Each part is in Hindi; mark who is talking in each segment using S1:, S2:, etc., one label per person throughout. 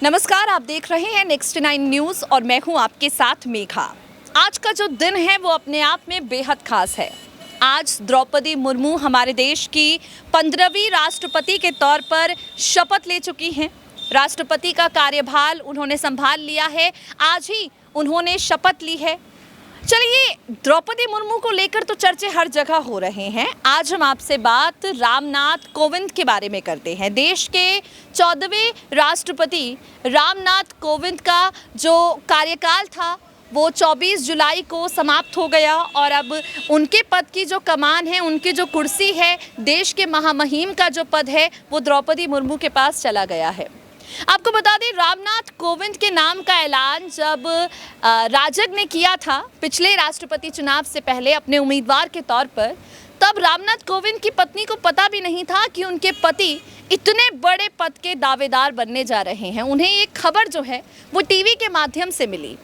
S1: नमस्कार, आप देख रहे हैं नेक्स्ट 9 न्यूज़ और मैं हूं आपके साथ मेघा। आज का जो दिन है वो अपने आप में बेहद खास है। आज द्रौपदी मुर्मू हमारे देश की 15वीं राष्ट्रपति के तौर पर शपथ ले चुकी हैं। राष्ट्रपति का कार्यभार उन्होंने संभाल लिया है। आज ही उन्होंने शपथ ली है। चलिए, द्रौपदी मुर्मू को लेकर तो चर्चे हर जगह हो रहे हैं। आज हम आपसे बात रामनाथ कोविंद के बारे में करते हैं। देश के 14वें राष्ट्रपति रामनाथ कोविंद का जो कार्यकाल था वो 24 जुलाई को समाप्त हो गया और अब उनके पद की जो कमान है, उनकी जो कुर्सी है, देश के महामहिम का जो पद है वो द्रौपदी मुर्मू के पास चला गया है। आपको बता दें, रामनाथ कोविंद के नाम का ऐलान जब राजग ने किया था पिछले राष्ट्रपति चुनाव से पहले अपने उम्मीदवार के तौर पर, तब रामनाथ कोविंद की पत्नी को पता भी नहीं था कि उनके पति इतने बड़े पद के दावेदार बनने जा रहे हैं। उन्हें ये खबर जो है वो टीवी के माध्यम से मिली।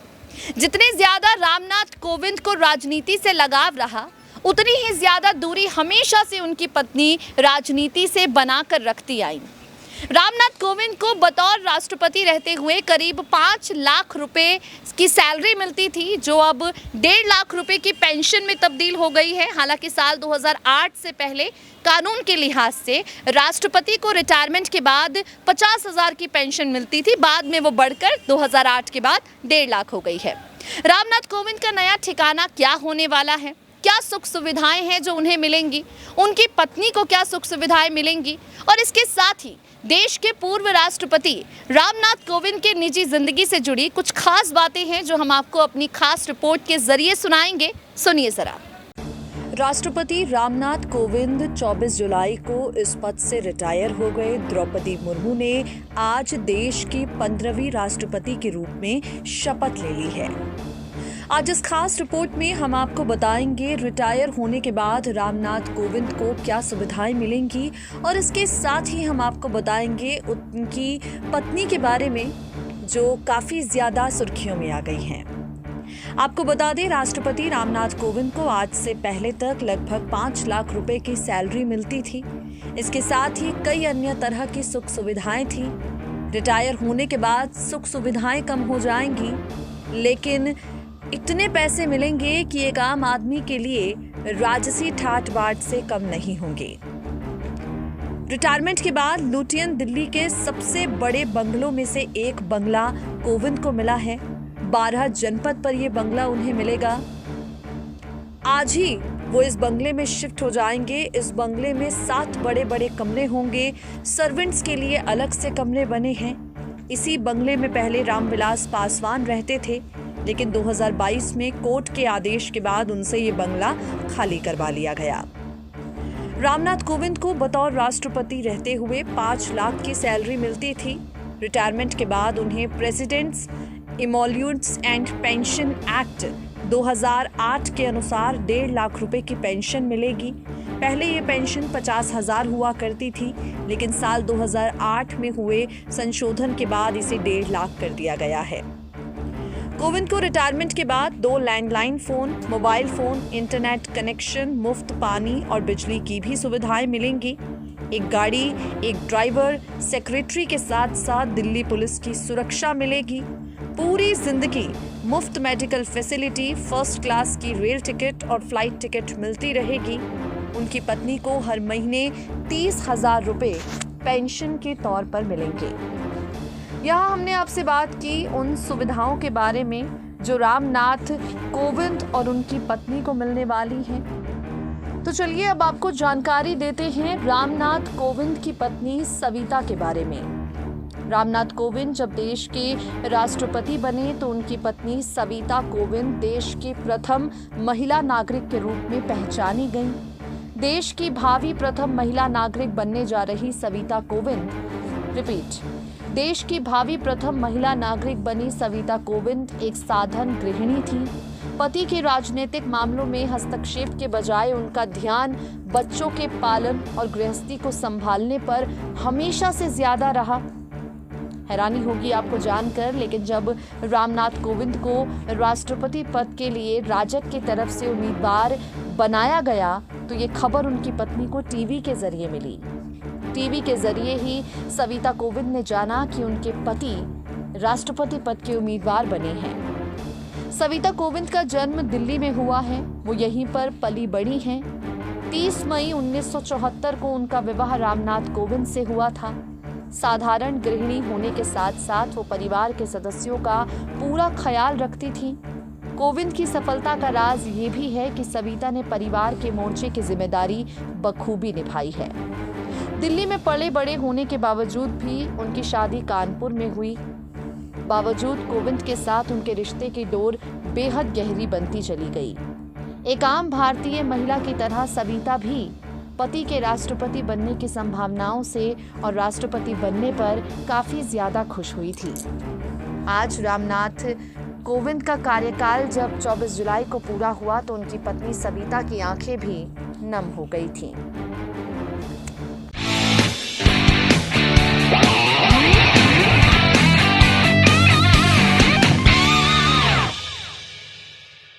S1: जितने ज़्यादा रामनाथ कोविंद को राजनीति से लगाव रहा, उतनी ही ज़्यादा दूरी हमेशा से उनकी पत्नी राजनीति से बनाकर रखती आई। रामनाथ कोविंद को बतौर राष्ट्रपति रहते हुए करीब 5 लाख रुपए की सैलरी मिलती थी, जो अब 1.5 लाख रुपए की पेंशन में तब्दील हो गई है। हालांकि साल 2008 से पहले कानून के लिहाज से राष्ट्रपति को रिटायरमेंट के बाद 50,000 की पेंशन मिलती थी। बाद में वो बढ़कर 2008 के बाद 1.5 लाख हो गई है। रामनाथ कोविंद का नया ठिकाना क्या होने वाला है, क्या सुख सुविधाएं हैं जो उन्हें मिलेंगी, उनकी पत्नी को क्या सुख सुविधाएं मिलेंगी, और इसके साथ ही देश के पूर्व राष्ट्रपति रामनाथ कोविंद के निजी जिंदगी से जुड़ी कुछ खास बातें हैं जो हम आपको अपनी खास रिपोर्ट के जरिए सुनाएंगे। सुनिए जरा। राष्ट्रपति रामनाथ कोविंद 24 जुलाई को इस पद से रिटायर हो गए। द्रौपदी मुर्मू ने आज देश की 15वीं राष्ट्रपति के रूप में शपथ ले ली है। आज इस खास रिपोर्ट में हम आपको बताएंगे रिटायर होने के बाद रामनाथ कोविंद को क्या सुविधाएं मिलेंगी, और इसके साथ ही हम आपको बताएंगे उनकी पत्नी के बारे में जो काफ़ी ज़्यादा सुर्खियों में आ गई हैं। आपको बता दें, राष्ट्रपति रामनाथ कोविंद को आज से पहले तक लगभग 5 लाख रुपए की सैलरी मिलती थी। इसके साथ ही कई अन्य तरह की सुख सुविधाएं थी। रिटायर होने के बाद सुख सुविधाएं कम हो जाएंगी, लेकिन इतने पैसे मिलेंगे कि एक आम आदमी के लिए राजसी ठाट बाट से कम नहीं होंगे। रिटायरमेंट के बाद लुटियन दिल्ली के सबसे बड़े बंगलों में से एक बंगला कोविंद को मिला है। 12 जनपद पर यह बंगला उन्हें मिलेगा। आज ही वो इस बंगले में शिफ्ट हो जाएंगे। इस बंगले में 7 बड़े बड़े कमरे होंगे। सर्वेंट्स के लिए अलग से कमरे बने हैं। इसी बंगले में पहले रामविलास पासवान रहते थे, लेकिन 2022 में कोर्ट के आदेश के बाद उनसे ये बंगला खाली करवा लिया गया। रामनाथ कोविंद को बतौर राष्ट्रपति रहते हुए 5 लाख की सैलरी मिलती थी। रिटायरमेंट के बाद उन्हें प्रेसिडेंट्स इमोल्यूट्स एंड पेंशन एक्ट 2008 के अनुसार 1.5 लाख रुपए की पेंशन मिलेगी। पहले ये पेंशन 50,000 हुआ करती थी, लेकिन साल 2008 में हुए संशोधन के बाद इसे 1.5 लाख कर दिया गया है। कोविंद को रिटायरमेंट के बाद 2 landline phone, mobile phone, internet connection, मुफ्त पानी और बिजली की भी सुविधाएं मिलेंगी। एक गाड़ी, एक ड्राइवर, सेक्रेटरी के साथ साथ दिल्ली पुलिस की सुरक्षा मिलेगी। पूरी जिंदगी मुफ्त मेडिकल फैसिलिटी, फर्स्ट क्लास की रेल टिकट और फ्लाइट टिकट मिलती रहेगी। उनकी पत्नी को हर महीने 30,000 रुपए पेंशन के तौर पर मिलेंगे। यहाँ हमने आपसे बात की उन सुविधाओं के बारे में जो रामनाथ कोविंद और उनकी पत्नी को मिलने वाली हैं। तो चलिए अब आपको जानकारी देते हैं रामनाथ कोविंद की पत्नी सविता के बारे में। रामनाथ कोविंद जब देश के राष्ट्रपति बने तो उनकी पत्नी सविता कोविंद देश के प्रथम महिला नागरिक के रूप में पहचानी गईं। देश की भावी प्रथम महिला नागरिक बनने जा रही सविता कोविंद, देश की भावी प्रथम महिला नागरिक बनी सविता कोविंद एक साधन गृहिणी थी। पति के राजनीतिक मामलों में हस्तक्षेप के बजाय उनका ध्यान बच्चों के पालन और गृहस्थी को संभालने पर हमेशा से ज्यादा रहा। हैरानी होगी आपको जानकर, लेकिन जब रामनाथ कोविंद को राष्ट्रपति पद के लिए राजग की तरफ से उम्मीदवार बनाया गया तो ये खबर उनकी पत्नी को टीवी के जरिए मिली। टीवी के जरिए ही सविता कोविंद ने जाना कि उनके पति राष्ट्रपति पद के उम्मीदवार बने हैं। सविता कोविंद का जन्म दिल्ली में हुआ है, वो यहीं पर पली बड़ी हैं। 30 मई 1974 को उनका विवाह रामनाथ कोविंद से हुआ था। साधारण गृहिणी होने के साथ साथ वो परिवार के सदस्यों का पूरा ख्याल रखती थी। कोविंद की सफलता का राज ये भी है कि सविता ने परिवार के मोर्चे की जिम्मेदारी बखूबी निभाई है। दिल्ली में पले बड़े होने के बावजूद भी उनकी शादी कानपुर में हुई। बावजूद कोविंद के साथ उनके रिश्ते की डोर बेहद गहरी बनती चली गई। एक आम भारतीय महिला की तरह सविता भी पति के राष्ट्रपति बनने की संभावनाओं से और राष्ट्रपति बनने पर काफी ज्यादा खुश हुई थी। आज रामनाथ कोविंद का कार्यकाल जब 24 जुलाई को पूरा हुआ तो उनकी पत्नी सविता की आंखें भी नम हो गई थीं।